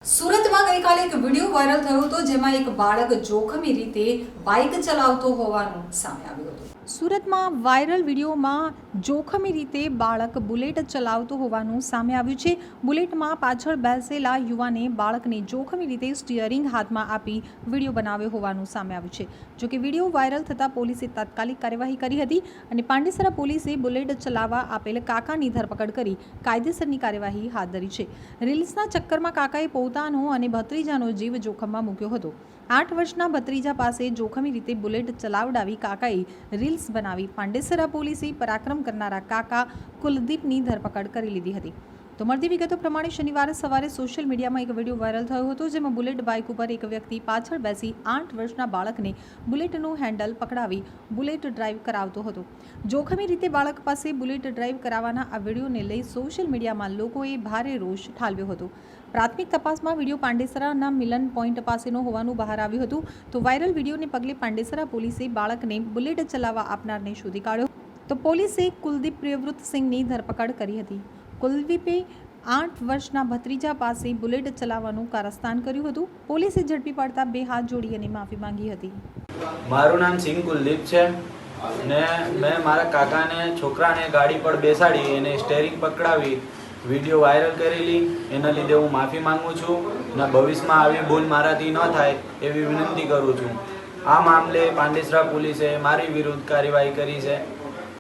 સુરતમાં ગઈકાલે એક વિડીયો વાયરલ થયો હતો જેમાં એક બાળક જોખમી રીતે બાઇક ચલાવતો હોવાનું સામે આવ્યું હતું। સુરતમાં વાયરલ વિડીયોમાં જોખમી રીતે બાળક બુલેટ ચલાવતો હોવાનું સામે આવ્યું છે। બુલેટમાં પાછળ બેસેલા યુવાને બાળકને જોખમી રીતે સ્ટીયરિંગ હાથમાં આપી વિડીયો બનાવ્યો હોવાનું સામે આવ્યું છે। જો કે વિડીયો વાયરલ થતાં પોલીસે તાત્કાલિક કાર્યવાહી કરી હતી અને પાંડેસરા પોલીસે બુલેટ ચલાવવા આપેલ કાકાની ધરપકડ કરી કાયદેસરની કાર્યવાહી હાથ ધરી છે। રીલ્સના ચક્કરમાં કાકાએ પોતાનો અને ભત્રીજાનો જીવ જોખમમાં મૂક્યો હતો। 8 વર્ષના ભત્રીજા પાસે જોખમી રીતે બુલેટ ચલાવડાવી કાકાએ રીલ્સ બનાવી પાંડેસરા પોલીસે પરાક્રમ કરનારા કાકા કુલદીપની ધરપકડ કરી લીધી હતી। તો મળતી વિગતો પ્રમાણે શનિવારે સવારે સોશિયલ મીડિયામાં એક વિડીયો વાયરલ થયો હતો જેમાં બુલેટ બાઇક ઉપર એક વ્યક્તિ પાછળ બેસી 8 વર્ષના બાળકને બુલેટનું હેન્ડલ પકડાવી બુલેટ ડ્રાઈવ કરાવતો હતો। જોખમી રીતે બાળક પાસે બુલેટ ડ્રાઈવ કરાવવાના આ વિડીયોને લઈ સોશિયલ મીડિયામાં લોકોએ ભારે રોષ ઠાલવ્યો હતો। પ્રાથમિક તપાસમાં વિડીયો પાંડેસરાના મિલન પોઈન્ટ પાસેનો હોવાનું બહાર આવ્યું હતું। તો વાયરલ વિડીયોને પગલે પાંડેસરા પોલીસે બાળકને બુલેટ ચલાવવા આપનારને શોધી કાઢ્યો। તો પોલીસે કુલદીપ પ્રિયવ્રતસિંહની ધરપકડ કરી હતી। કુલદીપે 8 વર્ષના ભત્રીજા પાસે બુલેટ ચલાવવાનું કારસ્તાન કર્યું હતું। પોલીસે ઝડપી પાડતા 2 હાથ જોડી અને માફી માંગી હતી। મારું નામ સિંહ કુલદીપ છે ને મેં મારા કાકાને છોકરાને ગાડી પર બેસાડી એને સ્ટેરિંગ પકડાવી વિડીયો વાયરલ કરેલી। એના લીધે હું માફી માંગુ છું ને ભવિષ્યમાં આવી ભૂલ મારાથી ન થાય એવી વિનંતી કરું છું। આ મામલે પાંડેસરા પોલીસે મારી વિરુદ્ધ કાર્યવાહી કરી છે।